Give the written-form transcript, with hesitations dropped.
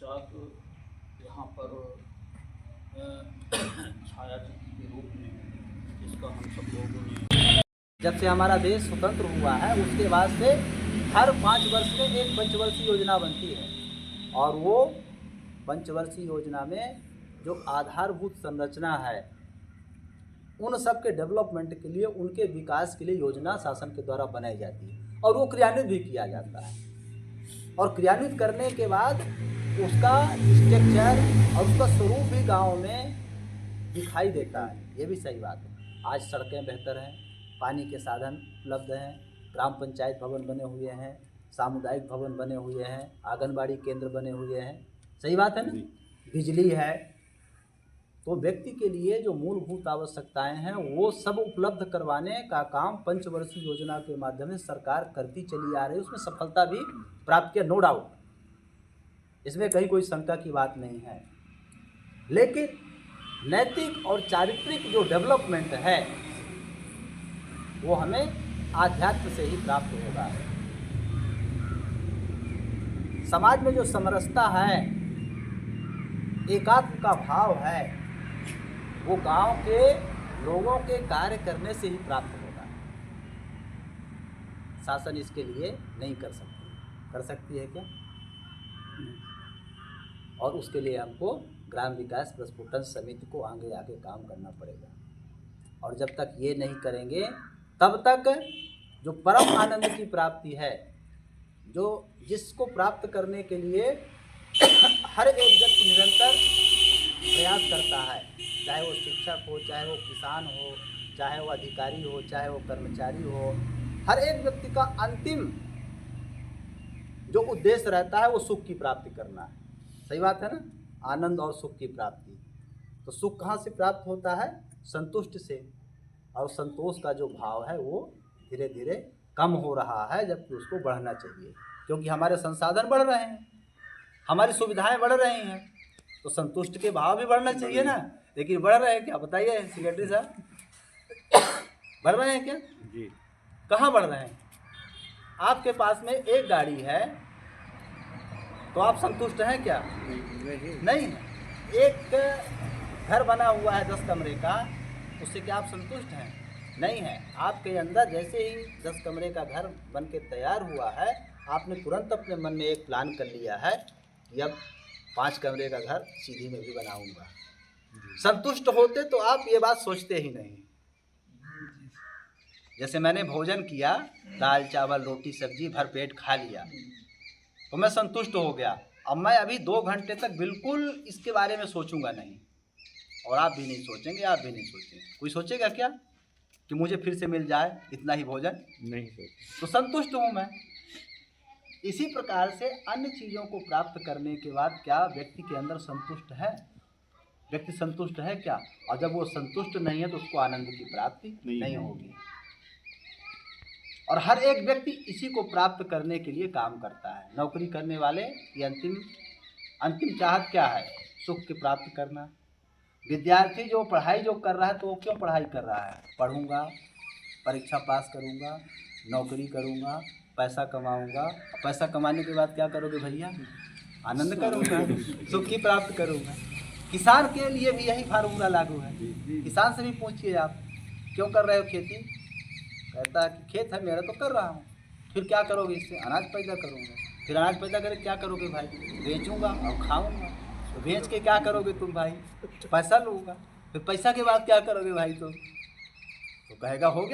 पश्चात यहाँ पर छायाचित्र के रूप में इसका हम सब लोगों ने, जब से हमारा देश स्वतंत्र हुआ है उसके बाद से हर 5 वर्ष में एक पंचवर्षीय योजना बनती है, और वो पंचवर्षीय योजना में जो आधारभूत संरचना है उन सब के डेवलपमेंट के लिए, उनके विकास के लिए योजना शासन के द्वारा बनाई जाती है और वो क्रियान्वित भी किया जाता है। और क्रियान्वित करने के बाद उसका स्ट्रक्चर और उसका स्वरूप भी गांव में दिखाई देता है। ये भी सही बात है। आज सड़कें बेहतर हैं, पानी के साधन उपलब्ध हैं, ग्राम पंचायत भवन बने हुए हैं, सामुदायिक भवन बने हुए हैं, आंगनबाड़ी केंद्र बने हुए हैं। सही बात है ना? बिजली है। तो व्यक्ति के लिए जो मूलभूत आवश्यकताएं हैं वो सब उपलब्ध करवाने का काम पंचवर्षीय योजना के माध्यम से सरकार करती चली आ रही है। उसमें सफलता भी प्राप्त किया, नो डाउट, इसमें कहीं कोई शंका की बात नहीं है। लेकिन नैतिक और चारित्रिक जो डेवलपमेंट है वो हमें आध्यात्म से ही प्राप्त होगा। समाज में जो समरसता है, एकात्म का भाव है, वो गांव के लोगों के कार्य करने से ही प्राप्त होगा। शासन इसके लिए नहीं कर सकती। कर सकती है क्या? और उसके लिए हमको ग्राम विकास प्रस्फुटन समिति को आगे आगे काम करना पड़ेगा। और जब तक ये नहीं करेंगे तब तक जो परम आनंद की प्राप्ति है, जो जिसको प्राप्त करने के लिए हर एक व्यक्ति निरंतर प्रयास करता है, चाहे वो शिक्षक हो, चाहे वो किसान हो, चाहे वो अधिकारी हो, चाहे वो कर्मचारी हो, हर एक व्यक्ति का अंतिम जो उद्देश्य रहता है वो सुख की प्राप्ति करना है। सही बात है ना? आनंद और सुख की प्राप्ति। तो सुख कहाँ से प्राप्त होता है? संतुष्ट से। और संतोष का जो भाव है वो धीरे धीरे कम हो रहा है, जबकि उसको बढ़ना चाहिए, क्योंकि हमारे संसाधन बढ़ रहे हैं, हमारी सुविधाएं बढ़ रही हैं, तो संतुष्ट के भाव भी बढ़ना चाहिए ना। लेकिन बढ़ रहे हैं क्या? बताइए सेक्रेटरी साहब, बढ़ रहे हैं क्या? जी। कहाँ बढ़ रहे हैं? आपके पास में एक गाड़ी है तो आप संतुष्ट हैं क्या? नहीं है। एक घर बना हुआ है 10 कमरे का, उससे क्या आप संतुष्ट हैं? नहीं है। आपके अंदर जैसे ही 10 कमरे का घर बन के तैयार हुआ है, आपने तुरंत अपने मन में एक प्लान कर लिया है कि अब 5 कमरे का घर सीधी में भी बनाऊंगा। संतुष्ट होते तो आप ये बात सोचते ही नहीं। जैसे मैंने भोजन किया, दाल चावल रोटी सब्जी भर पेट खा लिया तो मैं संतुष्ट हो गया। अब मैं अभी 2 घंटे तक बिल्कुल इसके बारे में सोचूंगा नहीं, और आप भी नहीं सोचेंगे, आप भी नहीं सोचेंगे। कोई सोचेगा क्या कि मुझे फिर से मिल जाए इतना ही भोजन? नहीं सोचेगा। तो संतुष्ट हूँ मैं। इसी प्रकार से अन्य चीज़ों को प्राप्त करने के बाद क्या व्यक्ति के अंदर संतुष्ट है? व्यक्ति संतुष्ट है क्या? और जब वो संतुष्ट नहीं है तो उसको आनंद की प्राप्ति नहीं होगी। और हर एक व्यक्ति इसी को प्राप्त करने के लिए काम करता है। नौकरी करने वाले की अंतिम चाहत क्या है? सुख की प्राप्ति करना। विद्यार्थी जो पढ़ाई जो कर रहा है तो वो क्यों पढ़ाई कर रहा है? पढ़ूंगा, परीक्षा पास करूंगा, नौकरी करूंगा, पैसा कमाऊंगा। पैसा कमाने के बाद क्या करोगे भैया? आनंद करूंगा, सुख की प्राप्त करूंगा। किसान के लिए भी यही फार्मूला लागू है। किसान से भी पूछिए आप, क्यों कर रहे हो खेती? कहता है कि खेत है मेरा तो कर रहा हूँ। फिर क्या करोगे इससे? अनाज पैदा करूँगा। फिर अनाज पैदा करके क्या करोगे भाई? बेचूंगा और खाऊंगा। तो बेच के क्या करोगे तुम भाई? पैसा लूँगा। फिर पैसा के बाद क्या करोगे भाई? तो कहेगा हो गया।